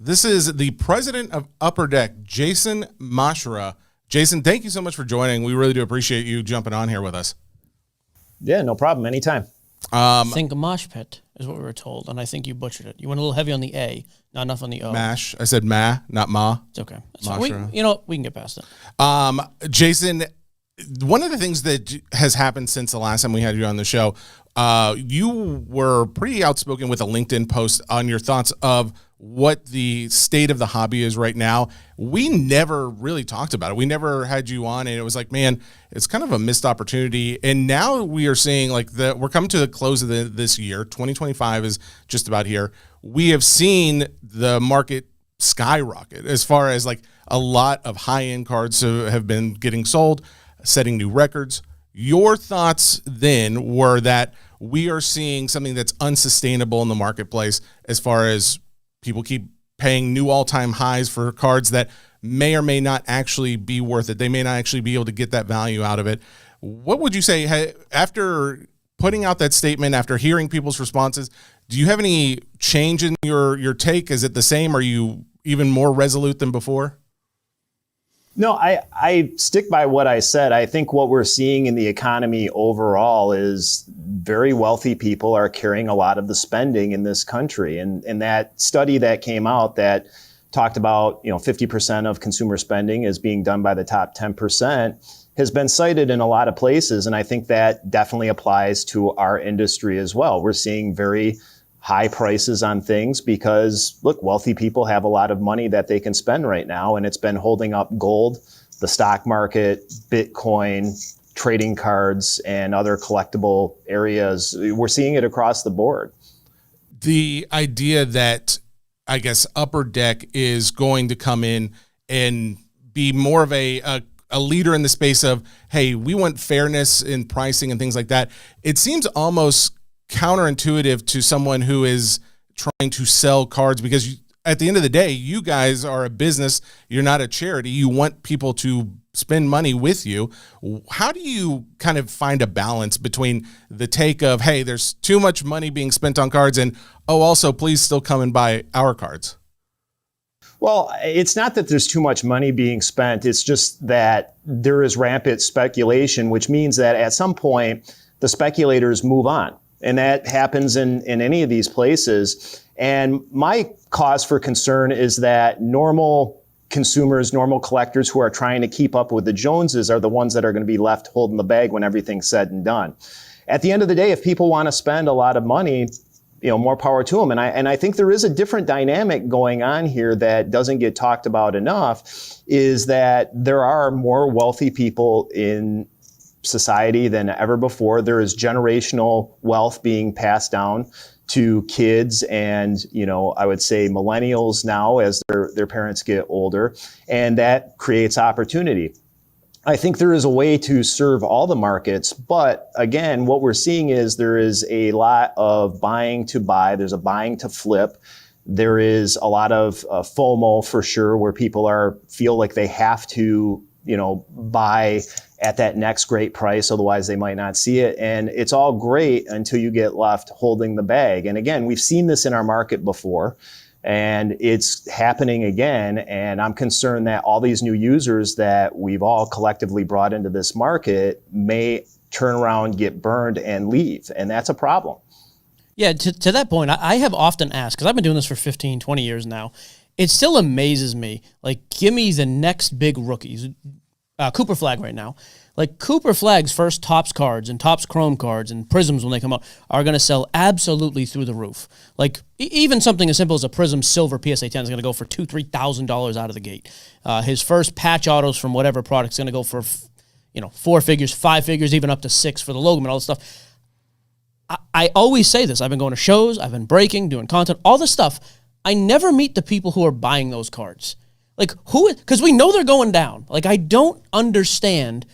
This is the president of Upper Deck, Jason Maserah. Jason, thank you so much for joining. We really do appreciate you jumping on here with us. Yeah, no problem. Anytime. Think mosh pit is what we were told, and I think you butchered it. You went a little heavy on the A, not enough on the O. Mash. I said ma, not ma. It's okay. We can get past it. Jason, one of the things that has happened since the last time we had you on the show, you were pretty outspoken with a LinkedIn post on your thoughts of what the state of the hobby is right now. We never really talked about it. We never had you on, and it was like, man, it's kind of a missed opportunity. And now we are seeing we're coming to the close of this year. 2025 is just about here. We have seen the market skyrocket as far as like a lot of high-end cards have been getting sold, setting new records. Your thoughts then were that we are seeing something that's unsustainable in the marketplace as far as people keep paying new all-time highs for cards that may or may not actually be worth it. They may not actually be able to get that value out of it. What would you say after putting out that statement, after hearing people's responses? Do you have any change in your take? Is it the same? Are you even more resolute than before? No, I stick by what I said. I think what we're seeing in the economy overall is very wealthy people are carrying a lot of the spending in this country. And that study that came out that talked about, 50% of consumer spending is being done by the top 10% has been cited in a lot of places. And I think that definitely applies to our industry as well. We're seeing very high prices on things because, look, wealthy people have a lot of money that they can spend right now, and it's been holding up gold, the stock market, Bitcoin, trading cards, and other collectible areas. We're seeing it across the board. The idea that, I guess, Upper Deck is going to come in and be more of a leader in the space of, hey, we want fairness in pricing and things like that. It seems almost counterintuitive to someone who is trying to sell cards, because at the end of the day, you guys are a business. You're not a charity. You want people to spend money with you. How do you kind of find a balance between the take of, hey, there's too much money being spent on cards, and, oh, also please still come and buy our cards? Well, it's not that there's too much money being spent. It's just that there is rampant speculation, which means that at some point the speculators move on. And that happens in any of these places. And my cause for concern is that normal consumers, normal collectors who are trying to keep up with the Joneses are the ones that are going to be left holding the bag when everything's said and done. At the end of the day, if people want to spend a lot of money, more power to them. And I think there is a different dynamic going on here that doesn't get talked about enough, is that there are more wealthy people in society than ever before. There is generational wealth being passed down to kids and, I would say millennials now as their parents get older, and that creates opportunity. I think there is a way to serve all the markets, but again, what we're seeing is there is a lot of buying to buy. There's a buying to flip. There is a lot of FOMO for sure, where people feel like they have to, buy at that next great price, otherwise they might not see it. And it's all great until you get left holding the bag. And again, we've seen this in our market before, and it's happening again. And I'm concerned that all these new users that we've all collectively brought into this market may turn around, get burned, and leave. And that's a problem. Yeah, to that point, I have often asked, because I've been doing this for 15, 20 years now, it still amazes me. Like, give me the next big rookies. Cooper Flag right now. Like, Cooper Flag's first Topps cards and Topps Chrome cards and Prisms when they come out are going to sell absolutely through the roof. Like, even something as simple as a Prism Silver PSA 10 is going to go for $2,000, $3,000 out of the gate. His first patch autos from whatever product is going to go for, 4 figures, 5 figures, even up to 6 for the logo and all this stuff. I always say this. I've been going to shows. I've been breaking, doing content, all this stuff. I never meet the people who are buying those cards. Like, who? Because we know they're going down. Like, I don't understand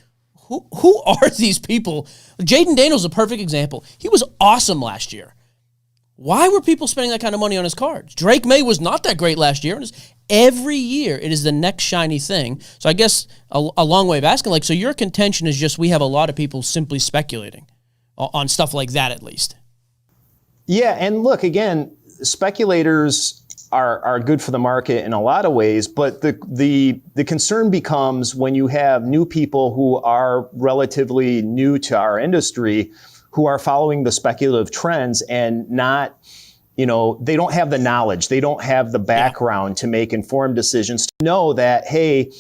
who are these people. Jaden Daniels is a perfect example. He was awesome last year. Why were people spending that kind of money on his cards? Drake May was not that great last year. And every year, it is the next shiny thing. So I guess a long way of asking, like, so your contention is just we have a lot of people simply speculating on stuff like that, at least. Yeah, and look, again, speculators are good for the market in a lot of ways, but the concern becomes when you have new people who are relatively new to our industry, who are following the speculative trends and not, they don't have the knowledge, they don't have the background to make informed decisions, to know that, hey,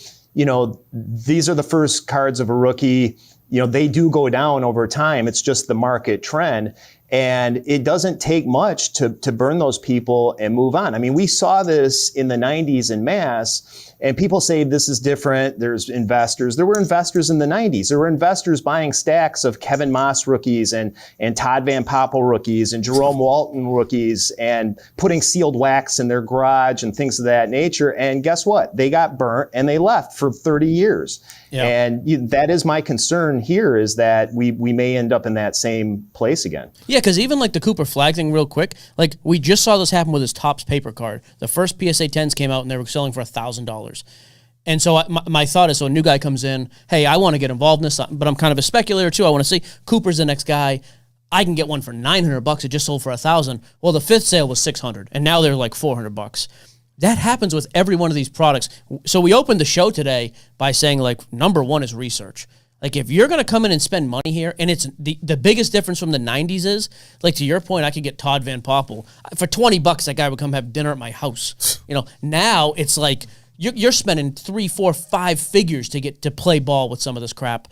these are the first cards of a rookie. They do go down over time. It's just the market trend. And it doesn't take much to burn those people and move on. I mean, we saw this in the 90s in mass, and people say this is different. There's investors. There were investors in the 90s. There were investors buying stacks of Kevin Moss rookies and Todd Van Poppel rookies and Jerome Walton rookies and putting sealed wax in their garage and things of that nature. And guess what? They got burnt and they left for 30 years. Yeah. And that is my concern here, is that we may end up in that same place again. Yeah, because even like the Cooper Flag thing, real quick, like we just saw this happen with his Topps paper card. The first PSA 10s came out and they were selling for $1,000. And so my thought is, so a new guy comes in, hey, I want to get involved in this, but I'm kind of a speculator too. I want to see Cooper's the next guy. I can get one for $900. It just sold for $1,000. Well, the fifth sale was $600, and now they're like $400. That happens with every one of these products. So we opened the show today by saying, like, number one is research. Like, if you're going to come in and spend money here, and it's the biggest difference from the 90s is, like, to your point, I could get Todd Van Poppel. For $20, that guy would come have dinner at my house. Now it's like you're spending 3, 4, 5 figures to get to play ball with some of this crap.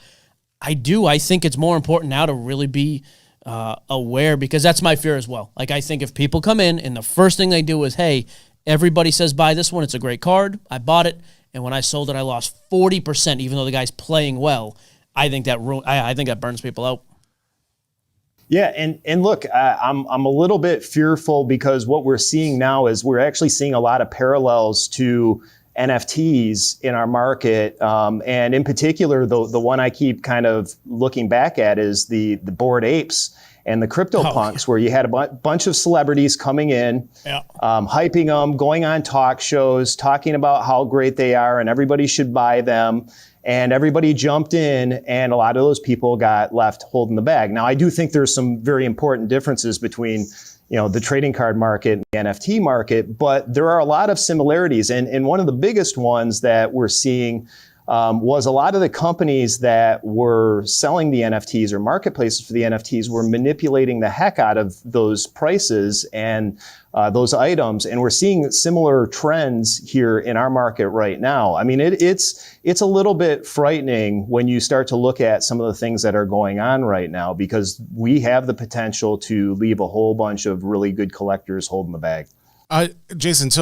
I think it's more important now to really be aware, because that's my fear as well. Like, I think if people come in and the first thing they do is, hey, everybody says buy this one, it's a great card, I bought it, and when I sold it, I lost 40%, even though the guy's playing well. I think that burns people out. Yeah, and look, I'm a little bit fearful, because what we're seeing now is we're actually seeing a lot of parallels to NFTs in our market, and in particular, the one I keep kind of looking back at is the Bored Apes and the CryptoPunks, where you had a bunch of celebrities coming in, hyping them, going on talk shows, talking about how great they are and everybody should buy them. And everybody jumped in, and a lot of those people got left holding the bag. Now, I do think there's some very important differences between the trading card market and the NFT market, but there are a lot of similarities. And one of the biggest ones that we're seeing was a lot of the companies that were selling the NFTs, or marketplaces for the NFTs, were manipulating the heck out of those prices and those items. And we're seeing similar trends here in our market right now. I mean, it's a little bit frightening when you start to look at some of the things that are going on right now, because we have the potential to leave a whole bunch of really good collectors holding the bag. Jason, so